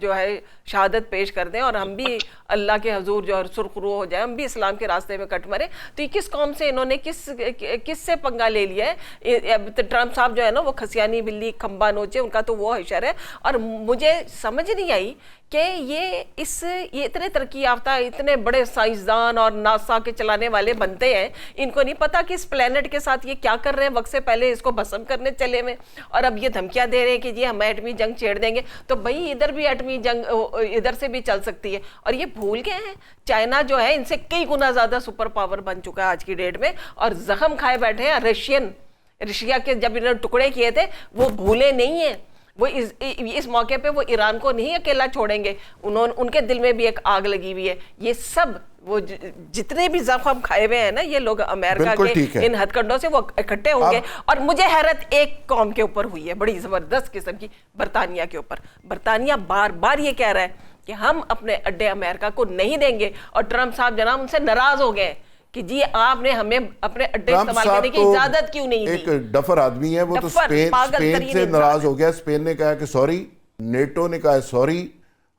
Speaker 5: جو ہے شہادت پیش کر دیں اور ہم بھی اللہ کے حضور جو ہے سرخرو ہو جائیں, ہم بھی اسلام کے راستے میں کٹ مریں. تو یہ کس قوم سے انہوں نے کس سے پنگا لے لیا ہے؟ ٹرمپ صاحب جو ہے نا وہ کھسیانی بلی کھمبا نوچے, ان کا تو وہ حشر ہے. اور مجھے سمجھ نہیں آئی کہ یہ اتنے ترقی یافتہ, اتنے بڑے سائنسدان اور ناسا کے چلانے والے بنتے ہیں, ان کو نہیں پتا کہ اس پلینٹ کے ساتھ یہ کیا کر رہے ہیں. وقت سے پہلے اس کو بھسم کرنے چلے ہوئے, اور اب یہ دھمکیاں دے رہے ہیں کہ جی ہم ایٹمی جنگ چھیڑ دیں گے. تو بھائی ادھر بھی ایٹمی جنگ ادھر سے بھی چل سکتی ہے. اور یہ بھول گئے ہیں چائنا جو ہے ان سے کئی گنا زیادہ سپر پاور بن چکا ہے آج کی ڈیٹ میں, اور زخم کھائے بیٹھے ہیں. رشیا کے جب انہوں نے ٹکڑے کیے تھے وہ بھولے نہیں ہیں. وہ اس موقع پہ وہ ایران کو نہیں اکیلا چھوڑیں گے, ان کے دل میں بھی ایک آگ لگی ہوئی ہے. یہ سب وہ جتنے بھی زخم کھائے ہوئے ہیں نا یہ لوگ امریکہ کے ان ہتھ کنڈوں سے وہ اکٹھے ہوں گے. اور مجھے حیرت ایک قوم کے اوپر ہوئی ہے بڑی زبردست قسم کی, برطانیہ کے اوپر. برطانیہ بار بار یہ کہہ رہا ہے کہ ہم اپنے اڈے امریکہ کو نہیں دیں گے, اور ٹرمپ صاحب جناب ان سے ناراض ہو گئے کہ جی آپ نے ہمیں اپنے اڈے استعمال کرنے کی اجازت کیوں نہیں دی.
Speaker 1: ایک ڈفر آدمی ہے, وہ تو اسپین سے ناراض ہو گیا. اسپین نے کہا کہ سوری, نیٹو نے کہا سوری,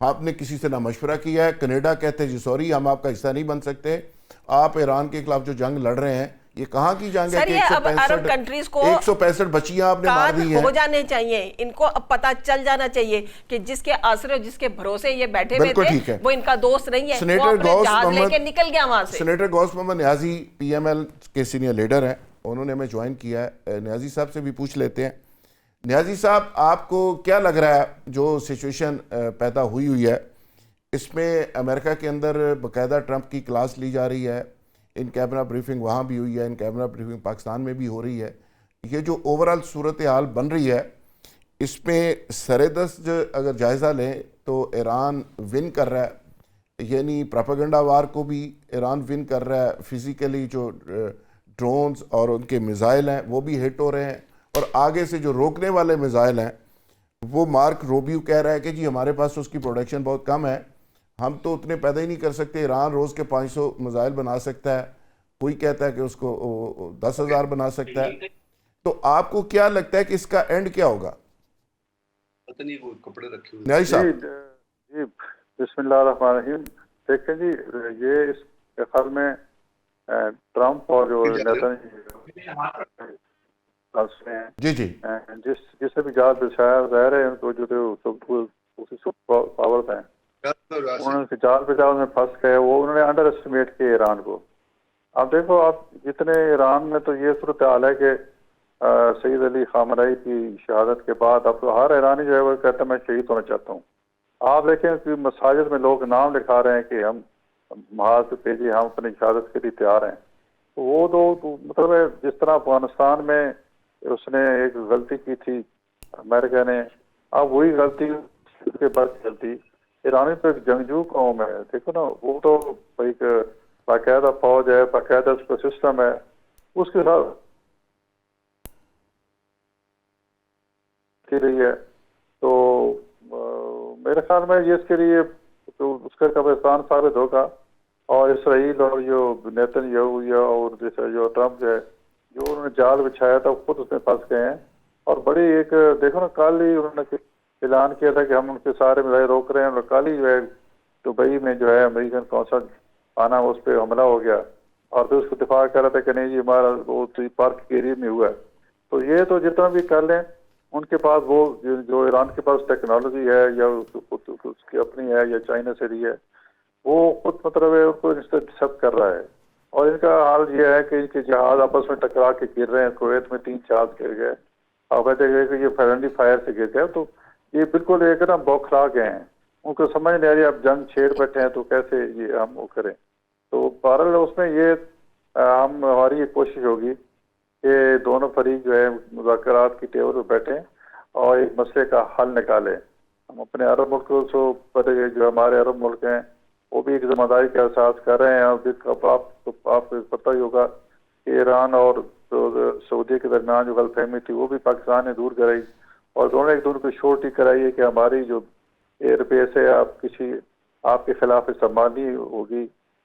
Speaker 1: آپ نے کسی سے نہ مشورہ کیا ہے. کینیڈا کہتے ہیں جی سوری ہم آپ کا حصہ نہیں بن سکتے. آپ ایران کے خلاف جو جنگ لڑ رہے ہیں یہ کہاں کی جنگ ہے کہ 165 بچیاں آپ نے مار دی ہیں.
Speaker 5: ہو جانے چاہیے ان کو, اب پتہ چل جانا چاہیے کہ جس کے آسرے اور جس کے بھروسے یہ بیٹھے ہوئے تھے وہ ان کا دوست نہیں ہے. وہ اپنے جہاز لے کے نکل گیا وہاں سے.
Speaker 1: سینیٹر غوث محمد نیازی پی ایم ایل کے سینئر لیڈر ہیں, انہوں نے ہمیں جوائن کیا ہے. نیازی صاحب سے بھی پوچھ لیتے ہیں. نیازی صاحب آپ کو کیا لگ رہا ہے جو سچویشن پیدا ہوئی ہے, اس میں امریکہ کے اندر باقاعدہ ٹرمپ کی کلاس لی جا رہی ہے, ان کیمرہ بریفنگ وہاں بھی ہوئی ہے, ان کیمرہ بریفنگ پاکستان میں بھی ہو رہی ہے. یہ جو اوورال صورتحال بن رہی ہے اس میں سردست اگر جائزہ لیں تو ایران ون کر رہا ہے, یعنی پراپیگنڈا وار کو بھی ایران ون کر رہا ہے. فزیکلی جو ڈرونز اور ان کے میزائل ہیں وہ بھی ہٹ ہو رہے ہیں, اور آگے سے جو روکنے والے میزائل ہیں وہ مارک روبیو کہہ رہا ہے کہ جی ہمارے پاس اس کی پروڈکشن بہت کم ہے, ہم تو اتنے پیدا ہی نہیں کر سکتے. ایران روز کے 500 میزائل بنا سکتا ہے, کوئی کہتا ہے کہ اس کو 10,000 بنا سکتا ہے. تو آپ کو کیا لگتا ہے کہ اس کا اینڈ کیا ہوگا؟ نیازی صاحب.
Speaker 6: جی بسم اللہ الرحمن الرحیم. دیکھیں جی یہ اس کے خیال میں ٹرمپ اور جو
Speaker 1: جی
Speaker 6: جس سے بھی جال بچھایا ظاہر ہے تو جو پاورز ہیں انہوں نے جال بچاؤ میں پھنس گئے, وہ انہوں نے انڈر اسٹیمیٹ کیا ایران کو. اب دیکھو آپ جتنے ایران میں تو یہ صورتحال ہے کہ سید علی خامنئی کی شہادت کے بعد اب تو ہر ایرانی جو ہے وہ کہتا ہے میں شہید ہونا چاہتا ہوں. آپ دیکھیں کہ مساجد میں لوگ نام لکھا رہے ہیں کہ ہم محاذ بھیجیے, ہم اپنی شہادت کے لیے تیار ہیں. وہ تو مطلب ہے جس طرح افغانستان میں اس نے ایک غلطی کی تھی امریکہ نے, اب وہی غلطی کے بعد غلطی ایرانی تو ایک جنگجو قوم ہے. دیکھو نا وہ تو ایک باقاعدہ فوج ہے, باقاعدہ اس کا سسٹم ہے, اس کے ساتھ کے لیے تو میرے خیال میں یہ اس کے لیے تو اس کا قبرستان ثابت ہوگا. اور اسرائیل اور جو نیتن یہو اور جیسے جو ٹرمپ جو ہے جو انہوں نے جال بچھایا تھا خود اس میں پھنس گئے ہیں. اور بڑی ایک دیکھو نا کل ہی انہوں نے اعلان کیا تھا کہ ہم ان کے سارے میزائل روک رہے ہیں, اور کل ہی جو ہے دبئی میں جو ہے امریکن قونصل آنا اس پہ حملہ ہو گیا, اور پھر اس کو دفاع کر رہا تھا کہ نہیں جی ہمارا وہ پارک کے ایریا میں ہوا ہے. تو یہ تو جتنا بھی کر لیں ان کے پاس وہ جو ایران کے پاس ٹیکنالوجی ہے یا اس کی اپنی ہے یا چائنا سے لی ہے, وہ خود مطلب ہے ان کو ڈسٹرب کر رہا ہے. اور ان کا حال یہ ہے کہ ان کے جہاز آپس میں ٹکرا کے گر رہے ہیں. کویت میں 3 جہاز گر گئے, آپ کہتے ہیں کہ یہ فرینڈلی فائر سے گر گئے. تو یہ بالکل ایک نا بوکھلا گئے ہیں, ان کو سمجھ نہیں آ رہی اب جنگ چھیڑ بیٹھے ہیں تو کیسے یہ ہم وہ کریں. تو بہرحال اس میں یہ ہماری یہ کوشش ہوگی کہ دونوں فریق جو ہے مذاکرات کی ٹیبل پہ بیٹھیں اور ایک مسئلے کا حل نکالیں. ہم اپنے عرب ملکوں سے جو ہمارے عرب ملک ہیں وہ بھی ایک ذمہ داری کا احساس کر رہے ہیں. آپ کو پتہ ہی ہوگا کہ ایران اور سعودی کے درمیان جو غلط فہمی تھی وہ بھی پاکستان نے دور کرائی, اور دونوں ایک دوسرے کو شورٹی کرائی ہے کہ ہماری جو ایئر بیس ہے آپ کے خلاف استعمال نہیں ہوگی.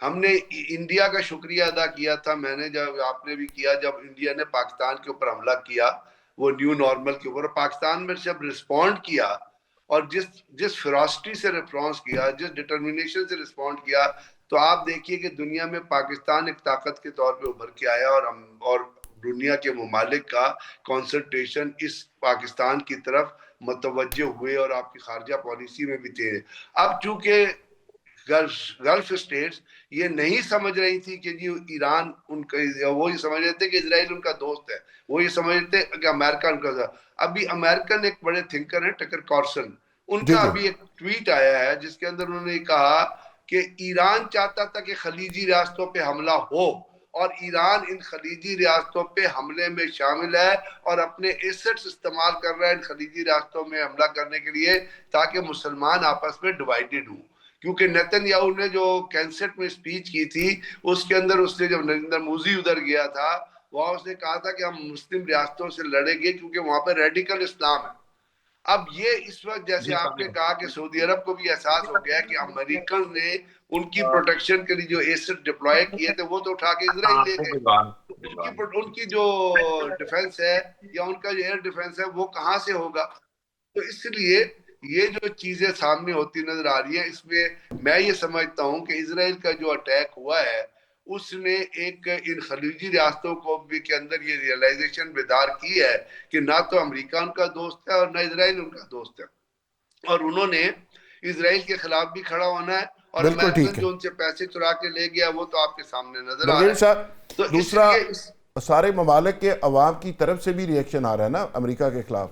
Speaker 2: ہم نے انڈیا کا شکریہ ادا کیا تھا، میں نے جب آپ نے بھی کیا، جب انڈیا نے پاکستان کے اوپر حملہ کیا وہ نیو نارمل کے اوپر، پاکستان میں جب رسپونڈ کیا اور جس فراسٹی سے رسپانس کیا، جس ڈٹرمنیشن سے رسپونڈ کیا، تو آپ دیکھیے کہ دنیا میں پاکستان ایک طاقت کے طور پہ ابھر کے آیا، اور دنیا کے ممالک کا کانسنٹریشن اس پاکستان کی طرف متوجہ ہوئے اور آپ کی خارجہ پالیسی میں بھی تھے۔ اب چونکہ گلف اسٹیٹس یہ نہیں سمجھ رہی تھی کہ جی ایران ان کا، وہ یہ سمجھ رہے تھے کہ اسرائیل ان کا دوست ہے، وہ یہ سمجھ رہے تھے کہ امریکہ ان کا دوست۔ ابھی امریکن ایک بڑے تھنکر ہیں ٹکر کارسن، ان کا ابھی ایک ٹویٹ آیا ہے جس کے اندر انہوں نے کہا کہ ایران چاہتا تھا کہ خلیجی ریاستوں پہ حملہ ہو، اور ایران ان خلیجی ریاستوں پہ حملے میں شامل ہے اور اپنے ایسٹس استعمال کر رہا ہے ان خلیجی ریاستوں میں حملہ کرنے کے لیے تاکہ مسلمان آپس میں ڈیوائیڈڈ ہوں۔ کیونکہ نیتن یاہو نے جو کینسٹ میں سپیچ کی تھی اس کے اندر اس نے جب نریندر مودی ادھر گیا تھا وہاں اس نے کہا تھا کہ ہم مسلم ریاستوں سے لڑیں گے کیونکہ وہاں پہ ریڈیکل اسلام ہے۔ اب یہ اس وقت جیسے آپ نے کہا کہ سعودی عرب کو بھی احساس ہو گیا کہ امریکن نے ان کی پروٹیکشن کے لیے جو ایسٹ ڈپلوائے کیے تھے وہ تو اٹھا کے اسرائیل لے گئے، ان کی جو ڈیفنس ہے یا ان کا جو ایئر ڈیفنس ہے وہ کہاں سے ہوگا؟ تو اس لیے یہ جو چیزیں سامنے ہوتی نظر آ رہی ہیں، اس میں یہ سمجھتا ہوں کہ اسرائیل کا جو اٹیک ہوا ہے اس نے ایک ان خلیجی ریاستوں کو بھی کے اندر یہ ریئلائزیشن بیدار کی ہے کہ نہ تو امریکہ ان کا دوست ہے اور نہ اسرائیل ان کا دوست ہے، اور انہوں نے اسرائیل کے خلاف بھی کھڑا ہونا ہے، اور امریکن جو ان سے پیسے چرا کے لے گیا وہ تو آپ کے سامنے نظر آ رہا ہے۔
Speaker 1: تو دوسرا سارے ممالک کے عوام کی طرف سے بھی ریئیکشن آ رہا ہے نا امریکہ کے خلاف،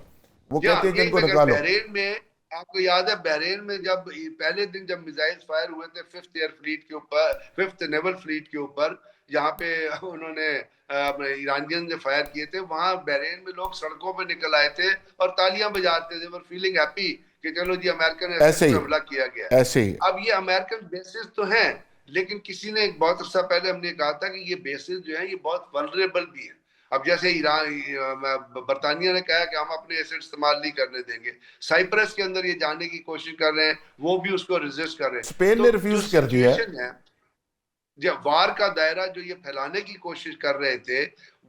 Speaker 1: وہ کہتے ہیں کہ ان کو نکالو۔
Speaker 2: بحرین میں آپ کو یاد ہے، بحرین میں جب پہلے دن جب میزائل فائر ہوئے تھے 5th ایئر فلیٹ کے اوپر، 5th نیول فلیٹ کے اوپر، جہاں پہ انہوں نے ایرانین نے فائر کیے تھے، وہاں بحرین میں لوگ سڑکوں پہ نکل آئے تھے اور تالیاں بجاتے تھے، فیلنگ ہیپی کہ چلو جی امریکن نے حملہ کیا گیا۔
Speaker 1: ایسے ہی
Speaker 2: اب یہ امریکن بیسز تو ہیں، لیکن کسی نے بہت عرصہ پہلے ہم نے کہا تھا کہ یہ بیسز جو ہیں یہ بہت ولنریبل بھی ہیں۔ اب جیسے برطانیہ نے کہا کہ ہم اپنے ایسٹ استعمال نہیں کرنے دیں گے، سائپرس کے اندر یہ جانے کی کوشش کر رہے ہیں، وہ بھی اس کو ریزسٹ کر رہے ہیں۔
Speaker 1: اسپین نے ریفیوز کر دیا
Speaker 2: ہے جب وار کا دائرہ جو یہ پھیلانے کی کوشش کر رہے تھے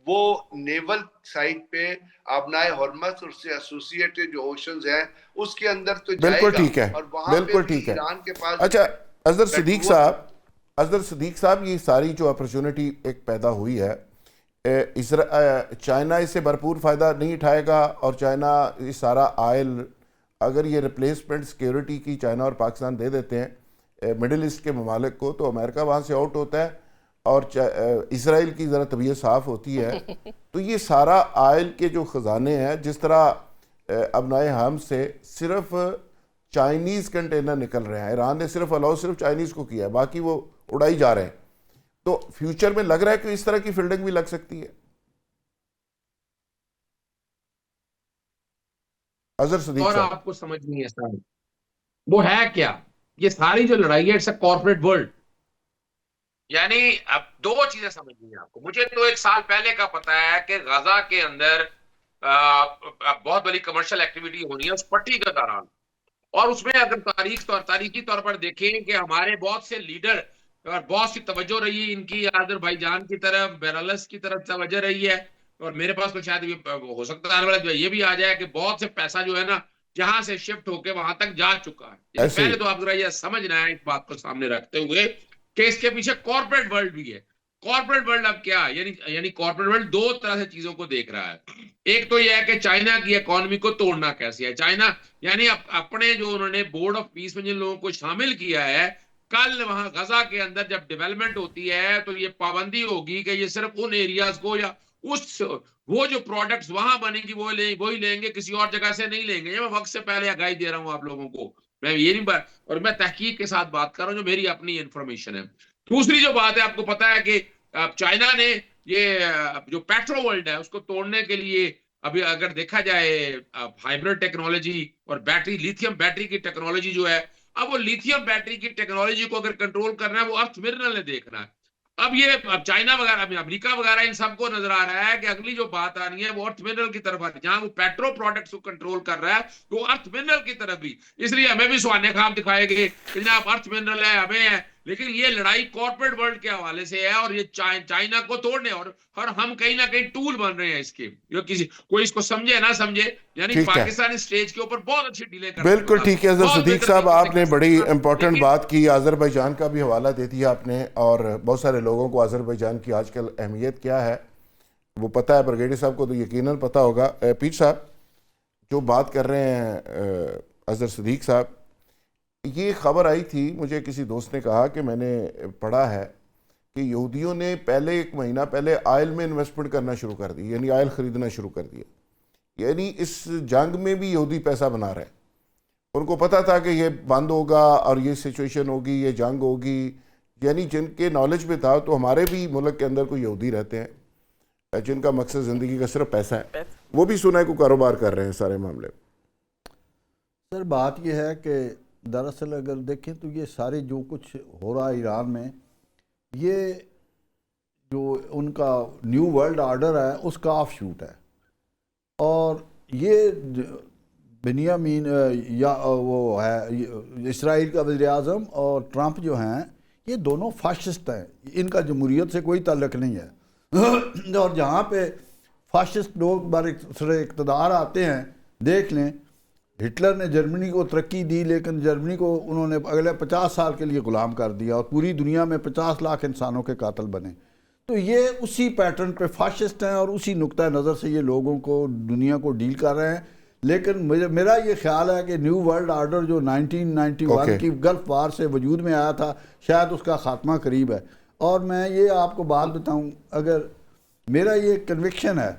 Speaker 2: وہ نیول سائٹ پہ آبنائے ہرمز اور سے ایسوسیٹڈ جو اوشنز ہیں اس کے اندر تو جائے گا،
Speaker 1: ٹھیک ہے،
Speaker 2: اور وہاں پہ ایران کے پاس۔
Speaker 1: اچھا اصغر صدیق صاحب، یہ ساری جو اپرچونٹی ایک پیدا ہوئی ہے، چائنا اس سے بھرپور فائدہ نہیں اٹھائے گا؟ اور چائنا یہ سارا آئل اگر یہ ریپلیسمنٹ سیکیورٹی کی چائنا اور پاکستان دے دیتے ہیں مڈل ایسٹ کے ممالک کو، تو امریکہ وہاں سے آؤٹ ہوتا ہے اور اسرائیل کی ذرا طبیعت صاف ہوتی ہے، تو یہ سارا آئل کے جو خزانے ہیں، جس طرح ابنائے ہم سے صرف چائنیز کنٹینر نکل رہے ہیں، ایران نے صرف الاؤ صرف چائنیز کو کیا ہے، باقی وہ اڑائی جا رہے ہیں، تو فیوچر میں لگ رہا ہے کہ اس طرح کی فیلڈنگ بھی لگ سکتی ہے؟ اظہر صدیق
Speaker 4: اور
Speaker 1: صاحب
Speaker 4: آپ کو سمجھ نہیں ہے ساری وہ ہے کیا، یہ ساری جو لڑائی ہے اٹس اے کارپوریٹ ورلڈ۔ یعنی اب دو چیزیں سمجھنی ہیں آپ کو۔ مجھے تو 1 سال پہلے کا پتا ہے کہ غزہ کے اندر بہت بڑی کمرشل ایکٹیویٹی ہونی ہے اس پٹی کے دوران، اور اس میں اگر تاریخی طور پر دیکھیں کہ ہمارے بہت سے لیڈر اور بہت سی توجہ رہی ہے ان کی آذربائیجان کی طرف، بیلاروس کی طرف توجہ رہی ہے، اور میرے پاس تو شاید ہو سکتا ہے یہ بھی آ جائے کہ بہت سے پیسہ جو ہے نا جہاں سے شفٹ ہو کے وہاں تک جا چکا ہے۔ پہلے تو آپ ذرا یہ سمجھنا ہے اس بات کو سامنے رکھتے ہوئے کہ اس کے پیچھے کارپوریٹ ورلڈ بھی ہے۔ کارپوریٹ ورلڈ اب کیا یعنی کارپوریٹ ورلڈ دو طرح سے چیزوں کو دیکھ رہا ہے۔ ایک تو یہ ہے کہ چائنا کی اکانومی کو توڑنا کیسے ہے۔ چائنا یعنی اپنے جو انہوں نے بورڈ آف پیس میں جن لوگوں کو شامل کیا ہے، کل وہاں غزہ کے اندر جب ڈیولپمنٹ ہوتی ہے تو یہ پابندی ہوگی کہ یہ صرف ان ایریاز کو یا وہ جو پروڈکٹس وہاں بنیں گی وہی لیں گے، کسی اور جگہ سے نہیں لیں گے۔ یہ میں وقت سے پہلے آگاہی دے رہا ہوں آپ لوگوں کو، میں یہ نہیں اور میں تحقیق کے ساتھ بات کر رہا ہوں جو میری اپنی انفارمیشن ہے۔ دوسری جو بات ہے آپ کو پتا ہے کہ چائنا نے یہ جو پیٹرو ورلڈ ہے اس کو توڑنے کے لیے ابھی اگر دیکھا جائے ہائیبرڈ ٹیکنالوجی اور بیٹری لیتھیم بیٹری کی ٹیکنالوجی جو ہے، اب وہ لیتھیم بیٹری کی ٹیکنالوجی کو اگر کنٹرول کرنا ہے وہ ارتھ منرل نے دیکھنا ہے۔ اب چائنا وغیرہ امریکہ وغیرہ ان سب کو نظر آ رہا ہے کہ اگلی جو بات آنی ہے وہ ارتھ منرل کی طرف آنی ہے، جہاں وہ پیٹرو پروڈکٹس کو کنٹرول کر رہا ہے وہ ارتھ منرل کی طرف بھی۔ اس لیے ہمیں بھی سوانے خواب دکھائے گئے کہ جناب ارتھ منرل ہے ہمیں ہے، لیکن یہ لڑائی کارپوریٹ ورلڈ کے حوالے سے ہے اور یہ چائنا کو توڑنے اور ہم کہیں نہ کہیں ٹول بن رہے ہیں اس کے. جو کوئی اس کو سمجھے نہ سمجھے, یعنی پاکستان اسٹیج کے اوپر بہت اچھی ڈیلے کر رہا ہے.
Speaker 1: بالکل ٹھیک ہے اظہر صدیق صاحب, آپ نے بڑی امپورٹنٹ بات کی, آذربائیجان کا بھی حوالہ دے دیا آپ نے, اور بہت سارے لوگوں کو آذربائیجان کی آج کل اہمیت کیا ہے وہ پتہ ہے, برگیڈی صاحب کو تو یقیناً پتہ ہوگا. پیر صاحب جو بات کر رہے ہیں اظہر صدیق صاحب, یہ خبر آئی تھی مجھے, کسی دوست نے کہا کہ میں نے پڑھا ہے کہ یہودیوں نے پہلے 1 مہینہ پہلے آئل میں انویسٹمنٹ کرنا شروع کر دی, یعنی آئل خریدنا شروع کر دیا. یعنی اس جنگ میں بھی یہودی پیسہ بنا رہے ہیں. ان کو پتہ تھا کہ یہ بند ہوگا اور یہ سچویشن ہوگی, یہ جنگ ہوگی, یعنی جن کے نالج میں تھا. تو ہمارے بھی ملک کے اندر کوئی یہودی رہتے ہیں جن کا مقصد زندگی کا صرف پیسہ ہے, وہ بھی سنا ہے کو کاروبار کر رہے ہیں سارے معاملے.
Speaker 3: سر بات یہ ہے کہ دراصل اگر دیکھیں تو یہ سارے جو کچھ ہو رہا ہے ایران میں, یہ جو ان کا نیو ورلڈ آرڈر ہے اس کا آف شوٹ ہے. اور یہ بنیامین یا وہ ہے اسرائیل کا وزیر اعظم اور ٹرمپ جو ہیں, یہ دونوں فاشسٹ ہیں, ان کا جمہوریت سے کوئی تعلق نہیں ہے. اور جہاں پہ فاشسٹ لوگ بر اقتدار آتے ہیں, دیکھ لیں ہٹلر نے جرمنی کو ترقی دی لیکن جرمنی کو انہوں نے اگلے 50 سال کے لیے غلام کر دیا اور پوری دنیا میں 50 لاکھ انسانوں کے قاتل بنے. تو یہ اسی پیٹرن پہ فاشسٹ ہیں اور اسی نقطہ نظر سے یہ لوگوں کو دنیا کو ڈیل کر رہے ہیں. لیکن میرا یہ خیال ہے کہ نیو ورلڈ آرڈر جو 1991 کی گلف وار سے وجود میں آیا تھا, شاید اس کا خاتمہ قریب ہے. اور میں یہ آپ کو بات بتاؤں, اگر میرا یہ کنوکشن ہے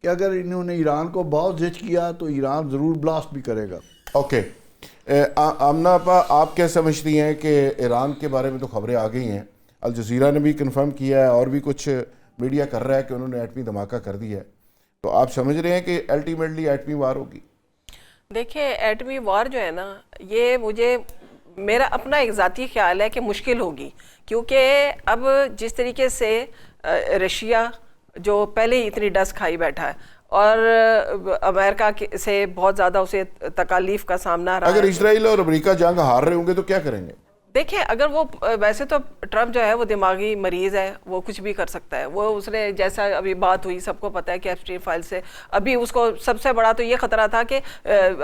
Speaker 3: کہ اگر انہوں نے ایران کو بہت زچ کیا تو ایران ضرور بلاسٹ بھی کرے گا.
Speaker 1: اوکے آمنہ اپا, آپ کیا سمجھتی ہیں کہ ایران کے بارے میں تو خبریں آ گئی ہیں, الجزیرہ نے بھی کنفرم کیا ہے اور بھی کچھ میڈیا کر رہا ہے کہ انہوں نے ایٹمی دھماکہ کر دی ہے, تو آپ سمجھ رہے ہیں کہ الٹیمیٹلی ایٹمی وار ہوگی؟
Speaker 5: دیکھیں ایٹمی وار جو ہے نا, یہ مجھے میرا اپنا ایک ذاتی خیال ہے کہ مشکل ہوگی, کیونکہ اب جس طریقے سے رشیا جو پہلے ہی اتنی ڈس کھائی بیٹھا ہے اور امریکہ سے بہت زیادہ اسے تکالیف کا سامنا رہا ہے.
Speaker 1: اگر اسرائیل اور امریکہ جنگ ہار رہے ہوں گے تو کیا کریں گے؟
Speaker 5: دیکھیں اگر وہ ویسے تو ٹرمپ جو ہے وہ دماغی مریض ہے, وہ کچھ بھی کر سکتا ہے. وہ اس نے جیسا ابھی بات ہوئی, سب کو پتہ ہے کہ ایپسٹین فائل سے ابھی اس کو سب سے بڑا تو یہ خطرہ تھا کہ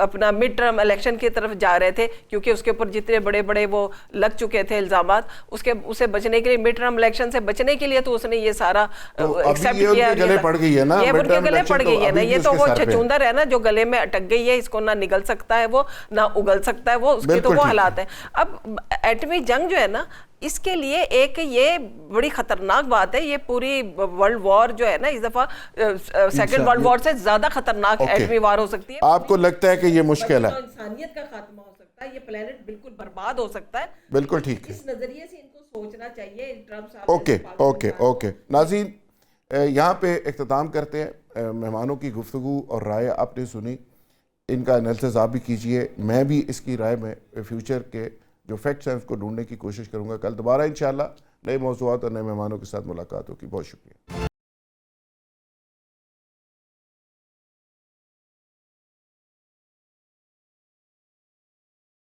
Speaker 5: اپنا مڈ ٹرم الیکشن کی طرف جا رہے تھے, کیونکہ اس کے اوپر جتنے بڑے بڑے وہ لگ چکے تھے الزامات, اسے بچنے کے لیے مڈ ٹرم الیکشن سے بچنے کے لیے تو اس نے یہ سارا ایکسیپٹ کیا.
Speaker 1: یہ گلے پڑ گئی ہے نا,
Speaker 5: یہ ان کے گلے پڑ گئی ہے نا, یہ تو وہ چچوندر ہے نا جو گلے میں اٹک گئی ہے, اس کو نہ نگل سکتا ہے وہ, نہ اگل سکتا ہے وہ, اس کے تو وہ حالات ہیں. اب ایٹمی جنگ جو ہے نا, اس کے لیے ایک یہ بڑی خطرناک بات ہے. یہ پوری ورلڈ وار جو ہے نا, اس دفعہ سیکنڈ ورلڈ وار سے زیادہ خطرناک ایٹمی وار ہو سکتی ہے.
Speaker 1: آپ کو لگتا ہے کہ یہ مشکل ہے؟
Speaker 5: انسانیت کا خاتمہ ہو سکتا ہے, یہ پلانٹ بالکل برباد ہو سکتا ہے.
Speaker 1: بالکل ٹھیک ہے,
Speaker 5: اس نظریے سے ان کو سوچنا چاہیے ٹرمپ صاحب.
Speaker 1: اوکے اوکے اوکے ناظرین, یہاں پہ اختتام کرتے ہیں. مہمانوں کی گفتگو اور رائے آپ نے سنی, ان کا انالیسس آپ بھی کیجئے. میں بھی اس کی رائے میں فیوچر کے جو فیکٹس ہیں اس کو ڈھونڈنے کی کوشش کروں گا. کل دوبارہ انشاءاللہ نئے موضوعات اور نئے مہمانوں کے ساتھ ملاقات ہوگی. بہت شکریہ.